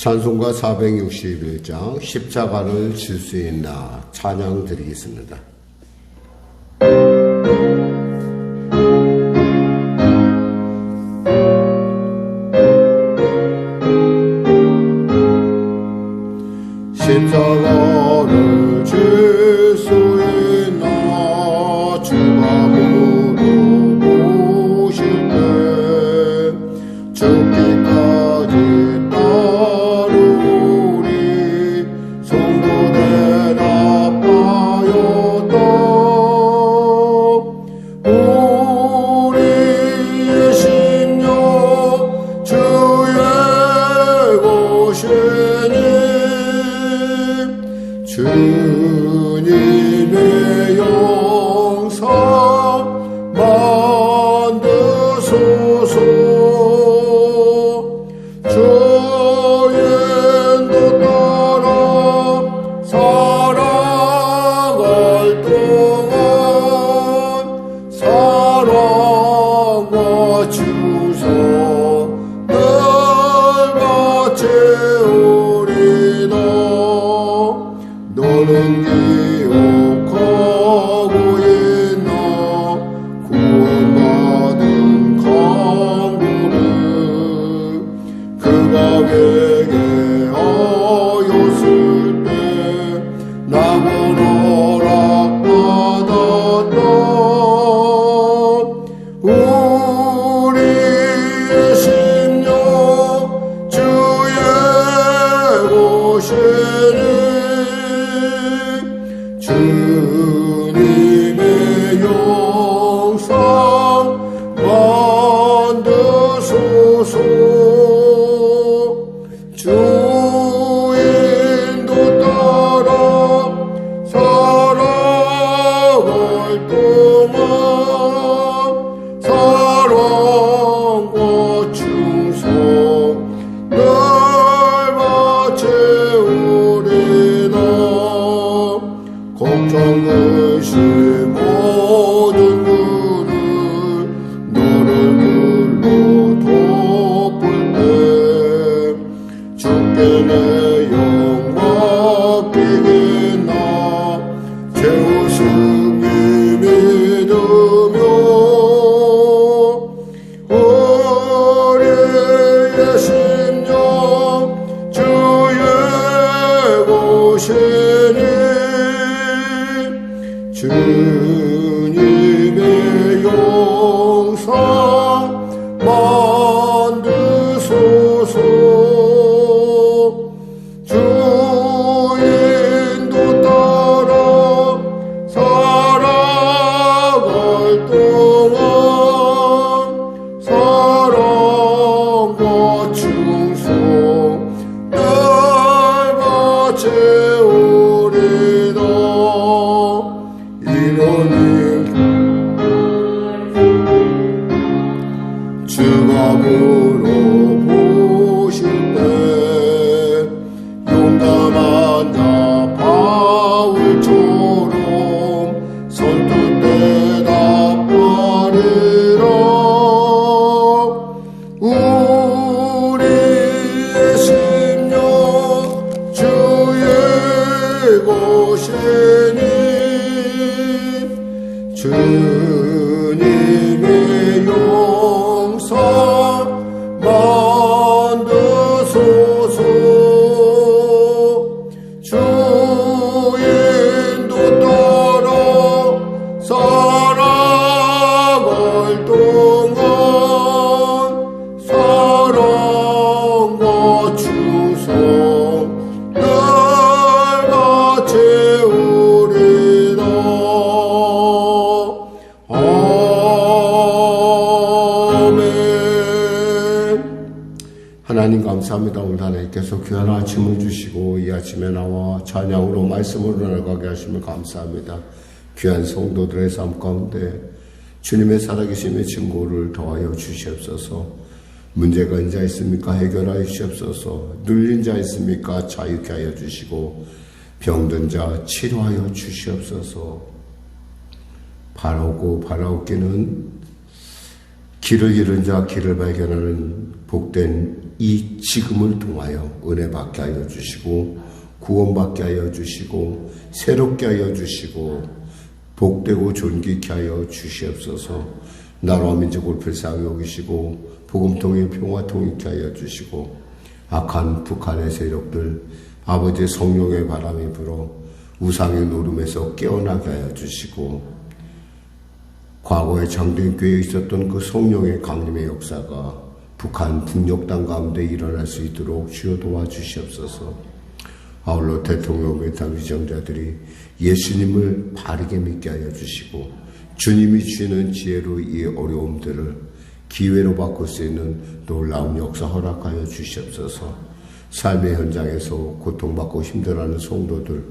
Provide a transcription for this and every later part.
찬송가 461장 십자가를 질 수 있나 찬양 드리겠습니다. 십자가를 질 수 있나 주가 물어보실 때 죽기까지 따르리 성도 대답하였다. 우리의 심령 주의 것이니 주님의 영상 만드소서. 주의 인도 따라 살아갈 동안 사랑과 충성 늘 바치우리다. 너는 기억하고 있나 구원받은 강구를 그가 회개하였을 때 나고 허락받았다. 우리의 심령 주의 것이니 주님의 영상 만드소서. 주 인도 따라 살아갈 동안 사랑과 충성 늘 바치우리다. 걱정 의심 모든 그를 너를 불러 덮을 때 주께 내 영 맡기겠나 채우심이 믿으며 우리의 심령 주의 것이니 주님의 영상 만드소서. 주 인도 따라 살아갈 동안 사랑과 충성 늘 바치우리다. 이러니 주가 물어보실 때 용감한 자 바울처럼 선뜻 대답하리라. 우리의 심령 주의 것이니 주님의 영상 만드소서. 주 인도 따라 살아갈 동안 사랑과 충성 늘 바치우리다. 하나님 감사합니다. 오늘 하나님께서 귀한 아침을 주시고 이 아침에 나와 찬양으로 말씀으로 나가게 하시면 감사합니다. 귀한 성도들의 삶 가운데 주님의 살아계심의 증거를 더하여 주시옵소서. 문제가 있는 자 있습니까? 해결하여 주시옵소서. 눌린 자 있습니까? 자유케 하여 주시고 병든 자 치료하여 주시옵소서. 바라고 바라옵기는 길을 잃은 자 길을 발견하는 복된 이 지금을 통하여 은혜 받게 하여 주시고 구원받게 하여 주시고 새롭게 하여 주시고 복되고 존귀케 하여 주시옵소서. 나라와 민족을 불쌍히 여기시고 복음통일 평화 통일케 하여 주시고 악한 북한의 세력들 아버지의 성령의 바람이 불어 우상의 노름에서 깨어나게 하여 주시고 과거에 장로교회에 있었던 그 성령의 강림의 역사가 북한 북녘 땅 가운데 일어날 수 있도록 주여 도와주시옵소서. 아울러 대통령의 당 위정자들이 예수님을 바르게 믿게 하여 주시고 주님이 주시는 지혜로 이 어려움들을 기회로 바꿀 수 있는 놀라운 역사 허락하여 주시옵소서. 삶의 현장에서 고통받고 힘들어하는 성도들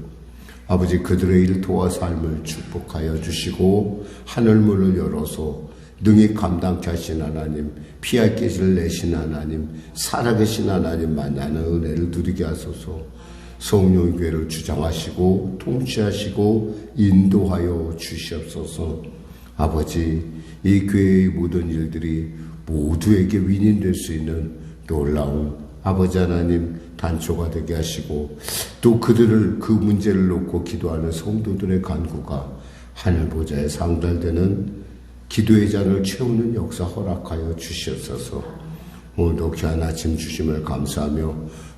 아버지 그들의 일터와 삶을 축복하여 주시고 하늘문을 열어서 능히 감당케 하신 하나님, 피할 길을 내신 하나님, 살아계신 하나님 만나는 은혜를 누리게 하소서. 성령의 교회를 주장하시고 통치하시고 인도하여 주시옵소서. 아버지, 이 교회의 모든 일들이 모두에게 윈윈될 수 있는 놀라운 아버지 하나님 단초가 되게 하시고 또 그들을 그 문제를 놓고 기도하는 성도들의 간구가 하늘 보좌에 상달되는 기도의 잔을 채우는 역사 허락하여 주시옵소서. 오늘도 귀한 아침 주심을 감사하며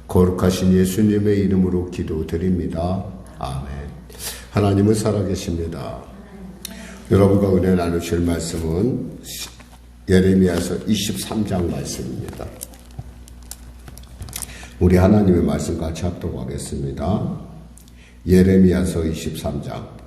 거룩하신 예수님의 이름으로 기도드립니다. 아멘. 하나님은 살아계십니다. 여러분과 은혜 나누실 말씀은 예레미야서 23장 말씀입니다. 우리 하나님의 말씀 같이 합독하겠습니다. 예레미야서 23장.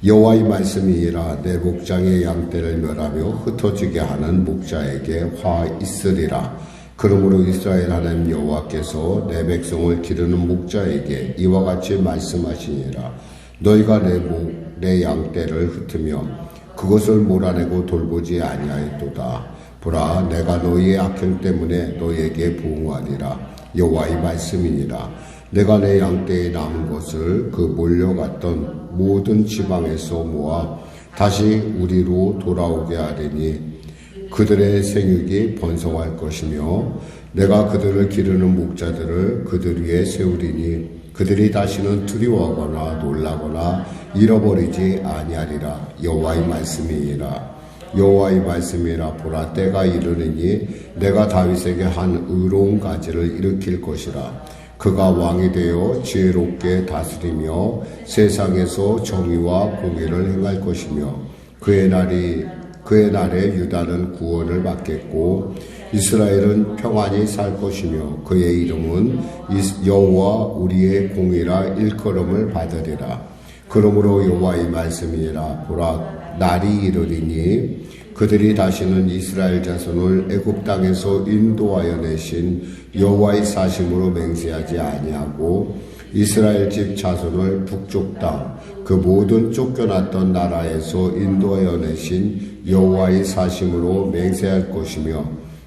여호와의 말씀이니라. 내 목장의 양떼를 멸하며 흩어지게 하는 목자에게 화 있으리라. 그러므로 이스라엘 하나님 여호와께서 내 백성을 기르는 목자에게 이와 같이 말씀하시니라. 너희가 내 양떼를 흩으며 그것을 몰아내고 돌보지 아니하였도다. 보라, 내가 너희의 악행 때문에 너희에게 보응하리라. 여호와의 말씀이니라. 내가 내 양떼에 남은 것을 그 몰려갔던 모든 지방에서 모아 다시 우리로 돌아오게 하리니 그들의 생육이 번성할 것이며 내가 그들을 기르는 목자들을 그들 위에 세우리니 그들이 다시는 두려워하거나 놀라거나 잃어버리지 아니하리라. 여호와의 말씀이니라. 여호와의 말씀이라. 보라, 때가 이르리니 내가 다윗에게 한 의로운 가지를 일으킬 것이라. 그가 왕이 되어 지혜롭게 다스리며 세상에서 정의와 공의를 행할 것이며 그의 날에 유다는 구원을 받겠고 이스라엘은 평안히 살 것이며 그의 이름은 여호와 우리의 공의라 일컬음을 받으리라. 그러므로 여호와의 말씀이라. 보라, 날이 이르리니 그들이 다시는 이스라엘 자손을 애굽 땅에서 인도하여 내신 여호와의 사심으로 맹세하지 아니하고 이스라엘 집 자손을 북쪽 땅 그 모든 쫓겨났던 나라에서 인도하여 내신 여호와의 사심으로 맹세할 것이며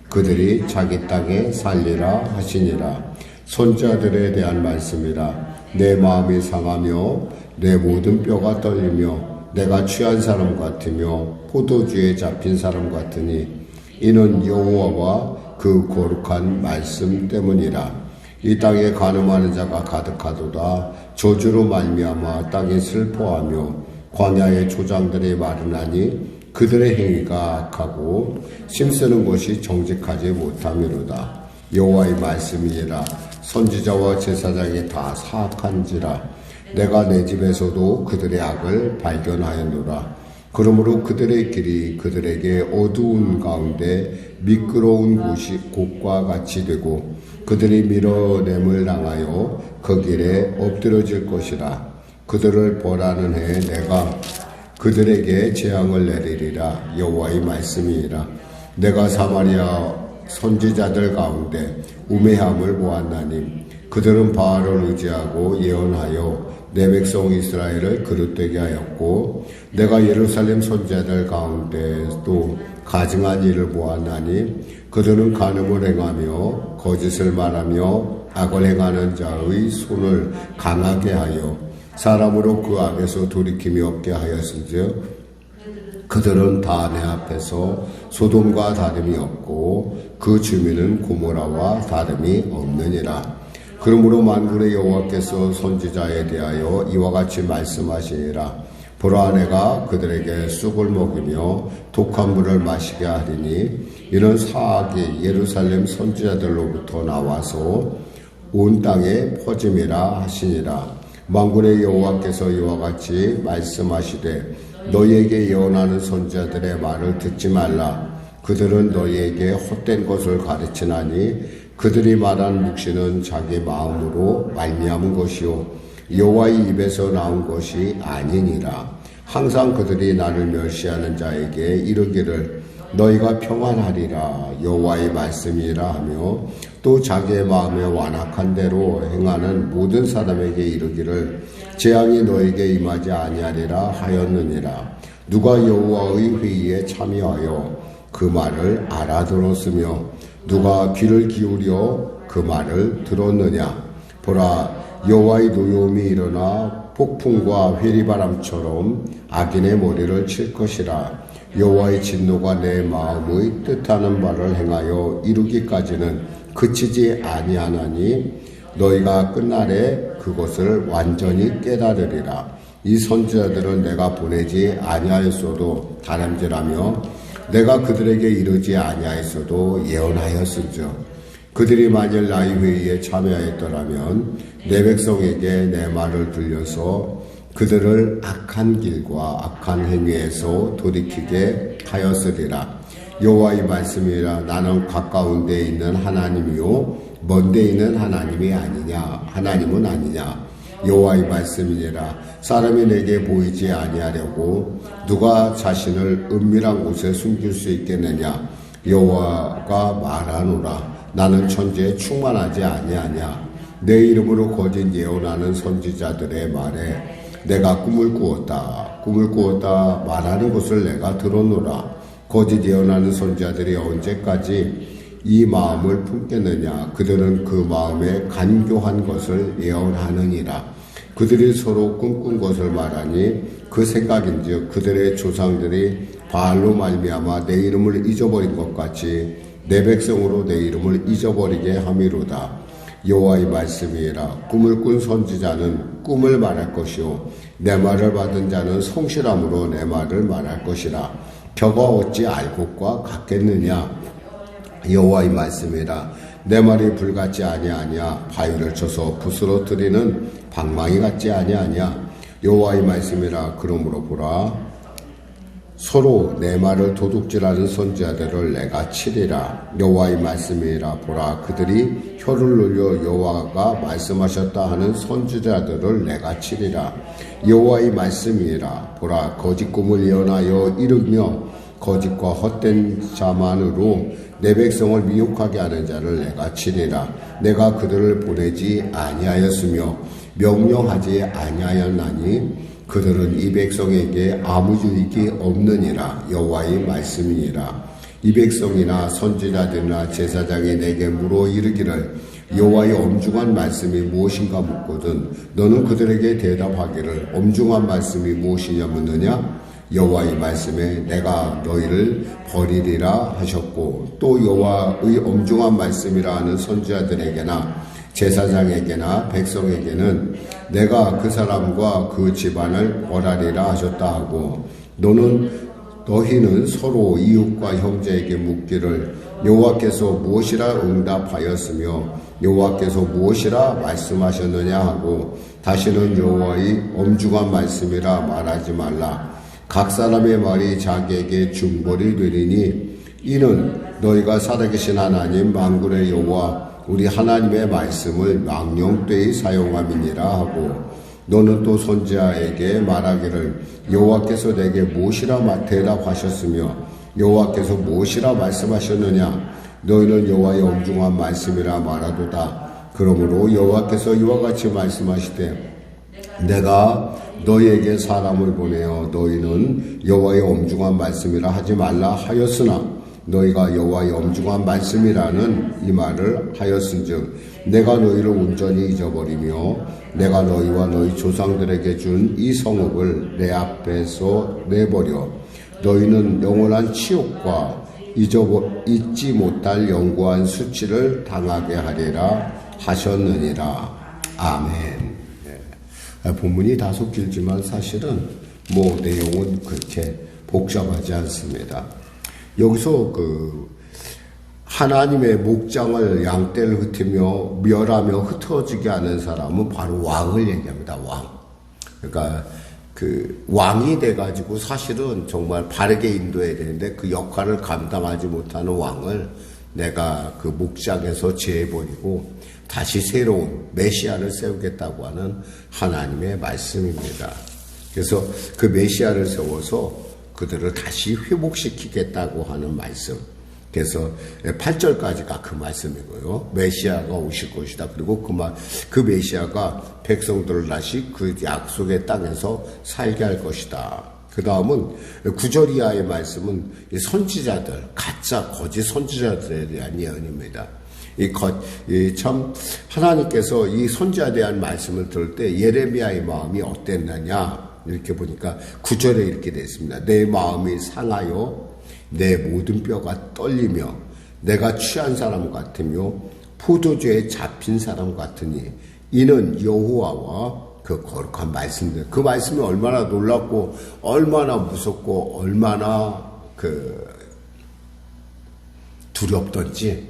그들이 자기 땅에 살리라 하시니라. 손자들에 대한 말씀이라. 내 마음이 상하며 내 모든 뼈가 떨리며 내가 취한 사람 같으며 포도주에 잡힌 사람 같으니 이는 여호와와 그 거룩한 말씀 때문이라. 이 땅에 간음하는 자가 가득하도다. 저주로 말미암아 땅이 슬퍼하며 광야의 조장들이 마르나니 그들의 행위가 악하고 심쓰는 것이 정직하지 못함이로다. 여호와의 말씀이니라. 선지자와 제사장이 다 사악한지라. 내가 내 집에서도 그들의 악을 발견하였노라. 그러므로 그들의 길이 그들에게 어두운 가운데 미끄러운 곳과 같이 되고 그들이 밀어냄을 당하여 그 길에 엎드러질 것이라. 그들을 벌하는 해에 내가 그들에게 재앙을 내리리라. 여호와의 말씀이니라. 내가 사마리아 선지자들 가운데 우매함을 보았나니 그들은 바알을 의지하고 예언하여 내 백성 이스라엘을 그릇되게 하였고 내가 예루살렘 선지자들 가운데도 가증한 일을 보았나니 그들은 간음을 행하며 거짓을 말하며 악을 행하는 자의 손을 강하게 하여 사람으로 그 악에서 돌이킴이 없게 하였은즉 그들은 다 내 앞에서 소돔과 다름이 없고 그 주민은 고모라와 다름이 없느니라. 그러므로 만군의 여호와께서 선지자에 대하여 이와 같이 말씀하시니라. 보라, 내가 그들에게 쑥을 먹이며 독한 물을 마시게 하리니 이는 사악이 예루살렘 선지자들로부터 나와서 온 땅에 퍼짐이라 하시니라. 만군의 여호와께서 이와 같이 말씀하시되 너희에게 예언하는 선지자들의 말을 듣지 말라. 그들은 너희에게 헛된 것을 가르치나니 그들이 말한 묵시는 자기 마음으로 말미암은 것이요 여호와의 입에서 나온 것이 아니니라. 항상 그들이 나를 멸시하는 자에게 이르기를 너희가 평안하리라 여호와의 말씀이라 하며 또 자기의 마음에 완악한 대로 행하는 모든 사람에게 이르기를 재앙이 너에게 임하지 아니하리라 하였느니라. 누가 여호와의 회의에 참여하여 그 말을 알아들었으며 누가 귀를 기울여 그 말을 들었느냐. 보라, 여호와의 노여움이 일어나 폭풍과 회리바람처럼 악인의 머리를 칠 것이라. 여호와의 진노가 내 마음의 뜻하는 바를 행하여 이루기까지는 그치지 아니하나니 너희가 끝날에 그것을 완전히 깨달으리라. 이 선지자들은 내가 보내지 아니하였어도 다름질하며 내가 그들에게 이르지 아니하였어도 예언하였은즉 그들이 만일 나의 회의에 참여하였더라면 내 백성에게 내 말을 들려서 그들을 악한 길과 악한 행위에서 돌이키게 하였으리라. 여호와의 말씀이라. 나는 가까운 데 있는 하나님이요 먼 데 있는 하나님이 아니냐. 하나님은 아니냐. 여호와의 말씀이니라. 사람이 내게 보이지 아니하려고 누가 자신을 은밀한 곳에 숨길 수 있겠느냐. 여호와가 말하노라. 나는 천지에 충만하지 아니하냐. 내 이름으로 거짓 예언하는 선지자들의 말에 내가 꿈을 꾸었다 말하는 것을 내가 들었노라. 거짓 예언하는 선지자들이 언제까지 이 마음을 품겠느냐. 그들은 그 마음에 간교한 것을 예언하느니라. 그들이 서로 꿈꾼 것을 말하니 그 생각인즉 그들의 조상들이 바알로 말미암아 내 이름을 잊어버린 것 같이 내 백성으로 내 이름을 잊어버리게 함이로다. 여호와의 말씀이라. 꿈을 꾼 선지자는 꿈을 말할 것이요 내 말을 받은 자는 성실함으로 내 말을 말할 것이라. 벼가 어찌 알곡과 같겠느냐. 여호와의 말씀이라. 내 말이 불같지 아니하냐. 바위를 쳐서 부스러뜨리는 방망이 같지 아니하냐. 여호와의 말씀이라. 그러므로 보라, 서로 내 말을 도둑질하는 선지자들을 내가 치리라. 여호와의 말씀이라. 보라, 그들이 혀를 눌려 여호와가 말씀하셨다 하는 선지자들을 내가 치리라. 여호와의 말씀이라. 보라, 거짓 꿈을 예언하여 이르며 거짓과 헛된 자만으로 내 백성을 미혹하게 하는 자를 내가 치리라. 내가 그들을 보내지 아니하였으며 명령하지 아니하였나니 그들은 이 백성에게 아무 유익이 없느니라. 여호와의 말씀이니라. 이 백성이나 선지자들이나 제사장이 내게 물어 이르기를 여호와의 엄중한 말씀이 무엇인가 묻거든 너는 그들에게 대답하기를 엄중한 말씀이 무엇이냐 묻느냐. 여호와의 말씀에 내가 너희를 버리리라 하셨고 또 여호와의 엄중한 말씀이라 하는 선지자들에게나 제사장에게나 백성에게는 내가 그 사람과 그 집안을 벌하리라 하셨다 하고 너희는 서로 이웃과 형제에게 묻기를 여호와께서 무엇이라 응답하였으며 여호와께서 무엇이라 말씀하셨느냐 하고 다시는 여호와의 엄중한 말씀이라 말하지 말라. 각 사람의 말이 자기에게 중벌이 되리니 이는 너희가 살아계신 하나님 만군의 여호와 우리 하나님의 말씀을 망령되이 사용함이니라 하고 너는 또 선지자에게 말하기를 여호와께서 내게 무엇이라 대답하셨으며 여호와께서 무엇이라 말씀하셨느냐. 너희는 여호와의 엄중한 말씀이라 말하도다. 그러므로 여호와께서 이와 같이 말씀하시되 내가 너희에게 사람을 보내어 너희는 여호와의 엄중한 말씀이라 하지 말라 하였으나 너희가 여호와의 엄중한 말씀이라는 이 말을 하였은즉 내가 너희를 온전히 잊어버리며 내가 너희와 너희 조상들에게 준 이 성읍을 내 앞에서 내버려 너희는 영원한 치욕과 잊지 못할 영구한 수치를 당하게 하리라 하셨느니라. 아멘. 본문이 다소 길지만 사실은 내용은 그렇게 복잡하지 않습니다. 여기서 하나님의 목장을 양떼를 흩으며 멸하며 흩어지게 하는 사람은 바로 왕을 얘기합니다. 왕. 그러니까 왕이 돼가지고 사실은 정말 바르게 인도해야 되는데 그 역할을 감당하지 못하는 왕을 내가 그 목장에서 제해버리고 다시 새로운 메시아를 세우겠다고 하는 하나님의 말씀입니다. 그래서 그 메시아를 세워서 그들을 다시 회복시키겠다고 하는 말씀. 그래서 8절까지가 그 말씀이고요. 메시아가 오실 것이다. 그리고 그 메시아가 백성들을 다시 그 약속의 땅에서 살게 할 것이다. 그 다음은 9절 이하의 말씀은 선지자들, 가짜 거짓 선지자들에 대한 예언입니다. 참 하나님께서 이 선지자에 대한 말씀을 들을 때 예레미야의 마음이 어땠느냐 이렇게 보니까 9절에 이렇게 되어 있습니다. 내 마음이 상하여 내 모든 뼈가 떨리며 내가 취한 사람 같으며 포도주에 잡힌 사람 같으니 이는 여호와와 그 거룩한 말씀들. 그 말씀이 얼마나 놀랍고 얼마나 무섭고 얼마나 두렵던지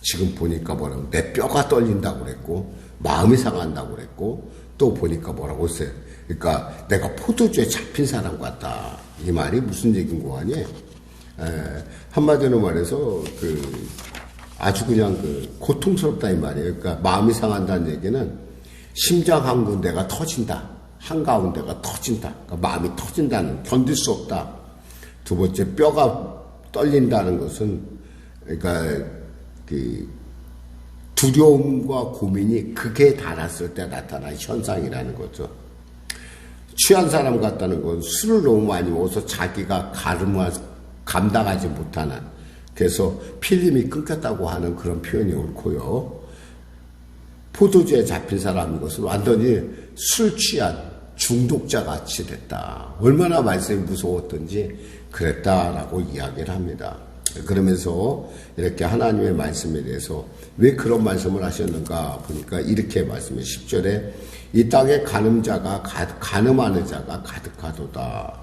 지금 보니까 뭐라고 내 뼈가 떨린다고 그랬고 마음이 상한다고 그랬고 또 보니까 뭐라고 했어요. 그러니까 내가 포도주에 잡힌 사람 같다. 이 말이 무슨 얘기인 거 아니에요? 한마디로 말해서 아주 그냥 고통스럽다 이 말이에요. 그러니까 마음이 상한다는 얘기는 심장 한 군데가 터진다. 한가운데가 터진다. 그러니까 마음이 터진다는 견딜 수 없다. 두 번째 뼈가 떨린다는 것은 그러니까 두려움과 고민이 극에 달았을 때 나타난 현상이라는 거죠. 취한 사람 같다는 건 술을 너무 많이 먹어서 자기가 감당하지 못하는, 그래서 필름이 끊겼다고 하는 그런 표현이 옳고요. 포도주에 잡힌 사람인 것은 완전히 술 취한 중독자 같이 됐다. 얼마나 말씀이 무서웠던지 그랬다라고 이야기를 합니다. 그러면서 이렇게 하나님의 말씀에 대해서 왜 그런 말씀을 하셨는가 보니까 이렇게 말씀해 10절에 이 땅에 간음하는 자가 가득하도다.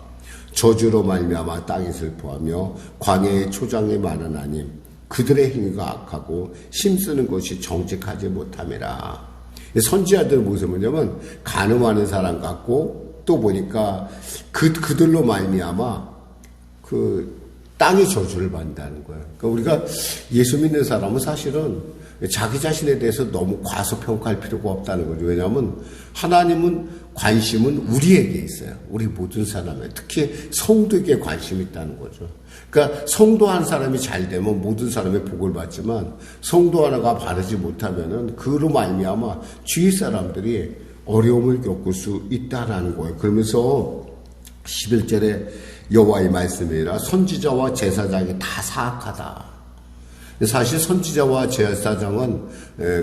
저주로 말미암아 땅이 슬퍼하며 광야의 초장이 많으나니 그들의 행위가 악하고 힘쓰는 것이 정직하지 못함이라. 선지자들 모습은 뭐냐면 간음하는 사람 같고 또 보니까 그들로 말미암아 땅이 저주를 받는다는 거예요. 그러니까 우리가 예수 믿는 사람은 사실은 자기 자신에 대해서 너무 과소평가할 필요가 없다는 거죠. 왜냐하면 하나님은 관심은 우리에게 있어요. 우리 모든 사람에. 특히 성도에게 관심이 있다는 거죠. 그러니까 성도 한 사람이 잘 되면 모든 사람의 복을 받지만 성도 하나가 바르지 못하면은 그로 말미암아 주위 사람들이 어려움을 겪을 수 있다라는 거예요. 그러면서 11절에 여호와의 말씀이라 선지자와 제사장이 다 사악하다. 사실 선지자와 제사장은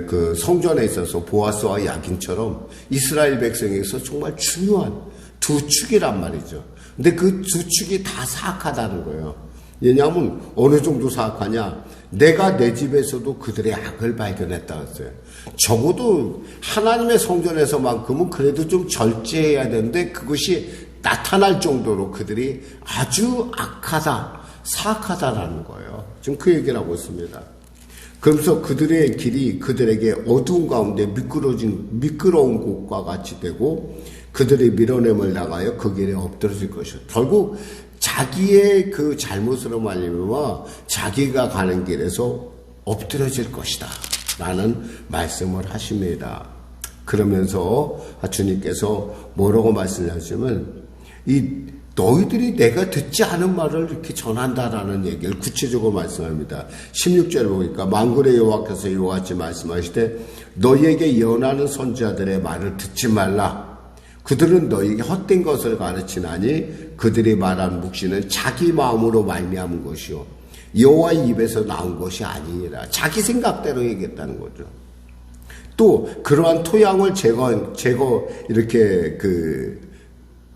그 성전에 있어서 보아스와 야긴처럼 이스라엘 백성에서 정말 중요한 두 축이란 말이죠. 근데 그 두 축이 다 사악하다는 거예요. 왜냐하면 어느 정도 사악하냐? 내가 내 집에서도 그들의 악을 발견했다 했어요. 적어도 하나님의 성전에서만큼은 그래도 좀 절제해야 되는데 그것이 나타날 정도로 그들이 아주 악하다, 사악하다라는 거예요. 지금 그 얘기를 하고 있습니다. 그러면서 그들의 길이 그들에게 어두운 가운데 미끄러운 곳과 같이 되고 그들의 밀어냄을 당하여 그 길에 엎드러질 것이요. 결국 자기의 그 잘못으로 말미암아 자기가 가는 길에서 엎드려질 것이다 라는 말씀을 하십니다. 그러면서 주님께서 뭐라고 말씀하시면 너희들이 내가 듣지 않은 말을 이렇게 전한다라는 얘기를 구체적으로 말씀합니다. 16절을 보니까 만군의 여호와께서 이와 같이 말씀하시되 너희에게 예언하는 선지자들의 말을 듣지 말라. 그들은 너희에게 헛된 것을 가르치나니 그들이 말한 묵시는 자기 마음으로 말미암은 것이요 여호와의 입에서 나온 것이 아니니라. 자기 생각대로 얘기했다는 거죠. 또 그러한 토양을 제거 이렇게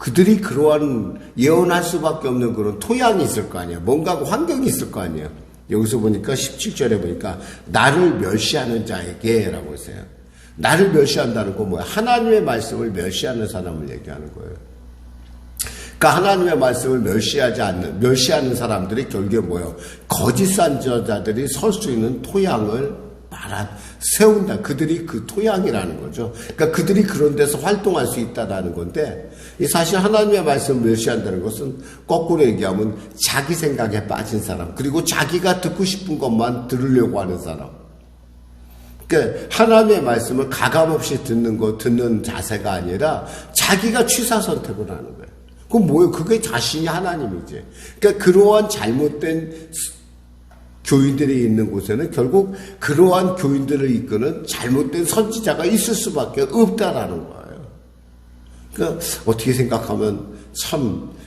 그들이 그러한 예언할 수밖에 없는 그런 토양이 있을 거 아니에요. 뭔가 환경이 있을 거 아니에요. 여기서 보니까 17절에 보니까 나를 멸시하는 자에게 라고 했어요. 나를 멸시한다는 건 뭐야? 하나님의 말씀을 멸시하는 사람을 얘기하는 거예요. 그러니까 하나님의 말씀을 멸시하는 사람들이 결국에 뭐예요? 거짓 선지자들이 설 수 있는 토양을 세운다. 그들이 그 토양이라는 거죠. 그러니까 그들이 그런 데서 활동할 수 있다라는 건데, 사실 하나님의 말씀을 멸시한다는 것은 거꾸로 얘기하면 자기 생각에 빠진 사람, 그리고 자기가 듣고 싶은 것만 들으려고 하는 사람. 그러니까 하나님의 말씀을 가감없이 듣는 자세가 아니라 자기가 취사 선택을 하는 거예요. 그럼 뭐예요? 그게 자신이 하나님이지. 그러니까 그러한 잘못된 교인들이 있는 곳에는 결국 그러한 교인들을 이끄는 잘못된 선지자가 있을 수밖에 없다라는 거예요. 그러니까 어떻게 생각하면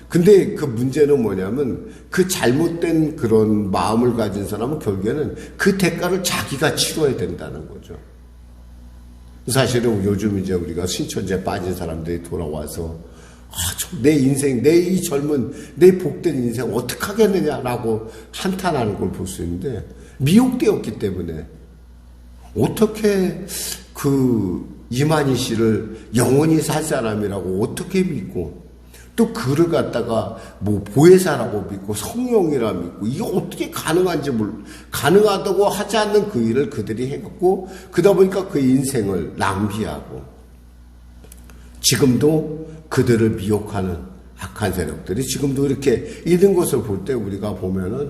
근데 그 문제는 뭐냐면 그 잘못된 그런 마음을 가진 사람은 결국에는 그 대가를 자기가 치러야 된다는 거죠. 사실은 요즘 이제 우리가 신천지에 빠진 사람들이 돌아와서 내 인생, 내 이 젊은, 내 복된 인생 어떻게 하겠느냐라고 한탄하는 걸 볼 수 있는데, 미혹되었기 때문에 어떻게 이만희 씨를 영원히 살 사람이라고 어떻게 믿고, 또 그를 갖다가 보혜사라고 믿고 성령이라 믿고, 이게 어떻게 가능하다고 하지 않는 그 일을 그들이 해갖고, 그러다 보니까 그 인생을 낭비하고, 지금도 그들을 미혹하는 악한 세력들이 지금도 이렇게 있는 것을 볼 때 우리가 보면은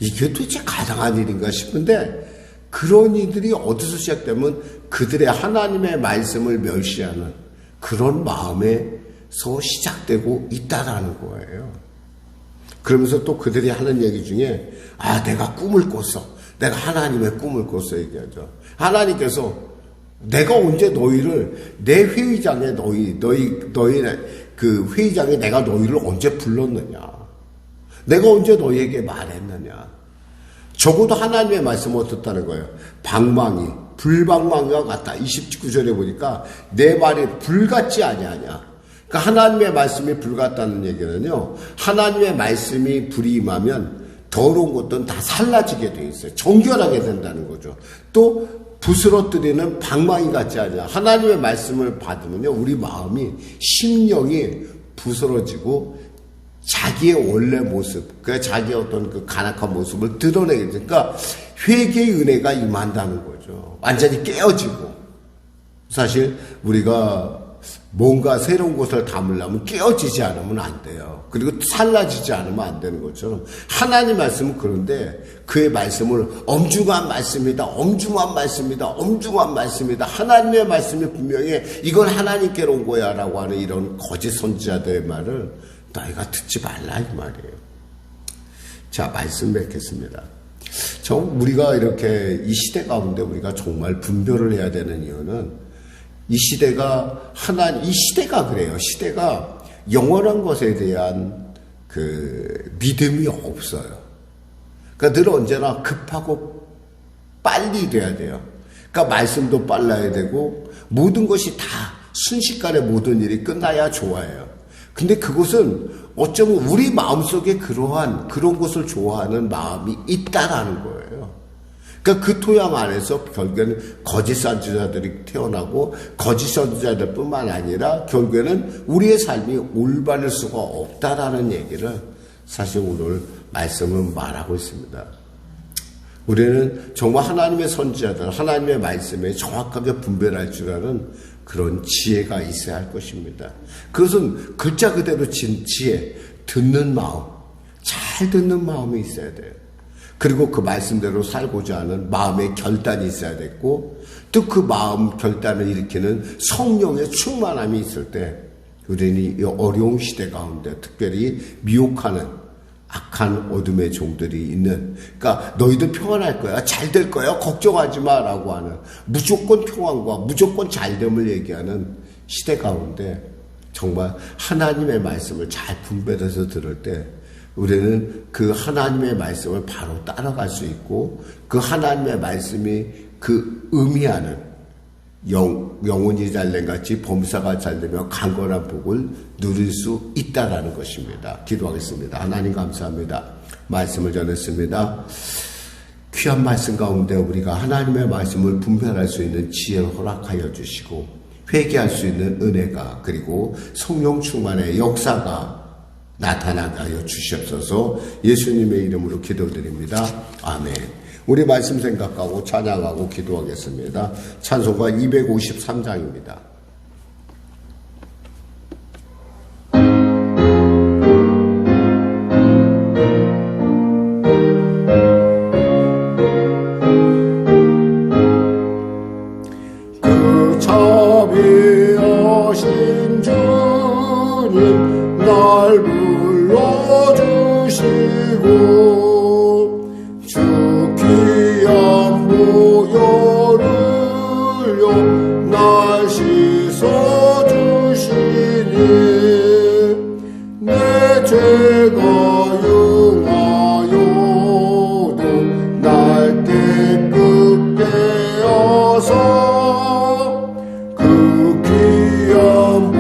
이게 도대체 가능한 일인가 싶은데, 그런 이들이 어디서 시작되면 그들의 하나님의 말씀을 멸시하는 그런 마음에서 시작되고 있다라는 거예요. 그러면서 또 그들이 하는 얘기 중에 내가 꿈을 꿨어. 내가 하나님의 꿈을 꿨어 얘기하죠. 하나님께서 내가 언제 너희를 내 회의장에 너희 그 회의장에 내가 너희를 언제 불렀느냐? 내가 언제 너희에게 말했느냐? 적어도 하나님의 말씀을 어떻다는 거예요? 불방망이와 같다. 29절에 보니까 내 말이 불같지 아니하냐? 그러니까 하나님의 말씀이 불같다는 얘기는요, 하나님의 말씀이 불이 임하면 더러운 것들은 다 살라지게 돼 있어요. 정결하게 된다는 거죠. 또 부스러뜨리는 방망이 같지 않냐. 하나님의 말씀을 받으면요, 우리 마음이, 심령이 부스러지고 자기의 원래 모습, 자기의 어떤 그 간악한 모습을 드러내게 되니까, 그러니까 회개의 은혜가 임한다는 거죠. 완전히 깨어지고. 사실 우리가 뭔가 새로운 것을 담으려면 깨어지지 않으면 안 돼요. 그리고 살라지지 않으면 안 되는 것처럼 하나님 말씀은 그런데 그의 말씀을 엄중한 말씀이다. 하나님의 말씀이 분명히 이건 하나님께로 온 거야 라고 하는 이런 거짓 선지자들의 말을 너희가 듣지 말라 이 말이에요. 자, 말씀 뵙겠습니다. 우리가 이렇게 이 시대 가운데 우리가 정말 분별을 해야 되는 이유는 이 시대가 그래요. 시대가 영원한 것에 대한 그 믿음이 없어요. 그러니까 늘 언제나 급하고 빨리 돼야 돼요. 그러니까 말씀도 빨라야 되고 모든 것이 다 순식간에 모든 일이 끝나야 좋아해요. 근데 그것은 어쩌면 우리 마음속에 그런 것을 좋아하는 마음이 있다라는 거예요. 그러니까 그 토양 안에서 결국에는 거짓 선지자들이 태어나고 거짓 선지자들 뿐만 아니라 결국에는 우리의 삶이 올바를 수가 없다라는 얘기를 사실 오늘 말씀은 말하고 있습니다. 우리는 정말 하나님의 선지자들, 하나님의 말씀에 정확하게 분별할 줄 아는 그런 지혜가 있어야 할 것입니다. 그것은 글자 그대로 지혜, 듣는 마음, 잘 듣는 마음이 있어야 돼요. 그리고 그 말씀대로 살고자 하는 마음의 결단이 있어야 됐고, 또 그 마음 결단을 일으키는 성령의 충만함이 있을 때 우리는 이 어려운 시대 가운데 특별히 미혹하는 악한 어둠의 종들이 있는, 그러니까 너희들 평안할 거야, 잘 될 거야, 걱정하지 마라고 하는 무조건 평안과 무조건 잘됨을 얘기하는 시대 가운데 정말 하나님의 말씀을 잘 분별해서 들을 때 우리는 그 하나님의 말씀을 바로 따라갈 수 있고, 그 하나님의 말씀이 그 의미하는 영혼이 잘된 같이 범사가 잘되며 강건한 복을 누릴 수 있다라는 것입니다. 기도하겠습니다. 하나님 감사합니다. 말씀을 전했습니다. 귀한 말씀 가운데 우리가 하나님의 말씀을 분별할 수 있는 지혜를 허락하여 주시고 회개할 수 있는 은혜가 그리고 성령 충만의 역사가 나타나게 하여 주시옵소서. 예수님의 이름으로 기도드립니다. 아멘. 우리 말씀 생각하고 찬양하고 기도하겠습니다. 찬송가 253장입니다. 그 자비하신 주님 날 불러주시고 주 귀한 보혈을요 날 씻어주시니 내 죄가 용하여도 날 깨끗게 하사 그 귀한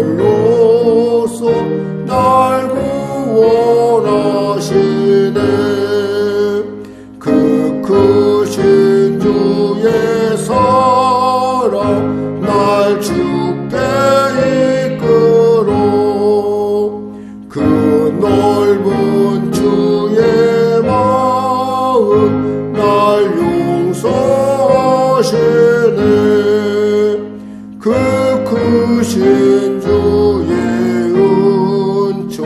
보혈로서 날 구원하시네. 그 크신 주의 사랑 날 주께 이끌어 그 넓은 주의 마음 날 용서하시네. 그 크신 주의 은총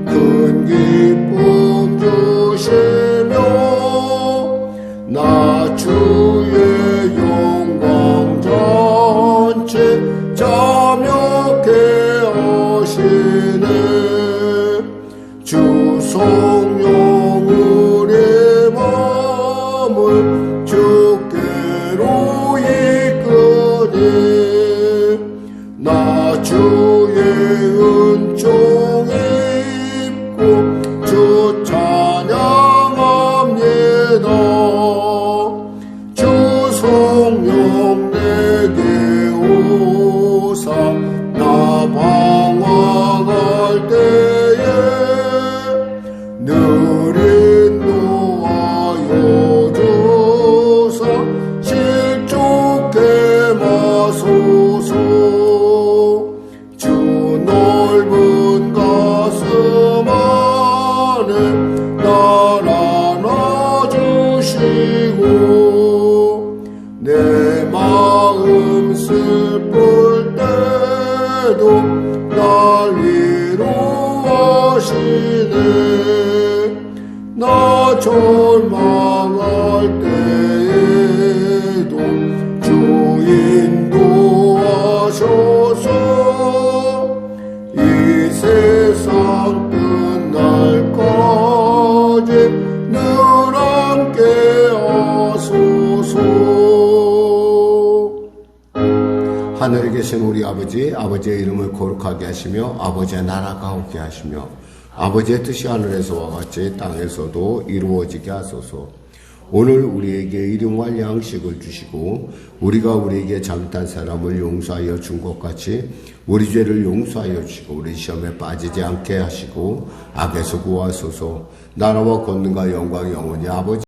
큰 기쁨 주시며 나 주의 영광 전체 자명케 하시네. 주 성령 우리 마음을 주께로 이끄니 나 주의 은총 입고 주 찬양합니다. 주 성령 내게 오사 나 방황할 때에 늘 인도하여 주사 실족게 마소서. 주 넓은 가슴 안에 날 안아주시고 내 마음 슬플 때도 날 위로하시네. 나 절망할 때에도 주 인도하셔서 이 세상 끝날까지 늘 함께 하소서. 하늘에 계신 우리 아버지, 아버지의 이름을 거룩하게 하시며 아버지의 나라가 오게 하시며 아버지의 뜻이 하늘에서와 같이 땅에서도 이루어지게 하소서. 오늘 우리에게 일용할 양식을 주시고 우리가 우리에게 잘못한 사람을 용서하여 준 것 같이 우리 죄를 용서하여 주시고 우리 시험에 빠지지 않게 하시고 악에서 구하소서. 나라와 권능과 영광이 영원히 아버지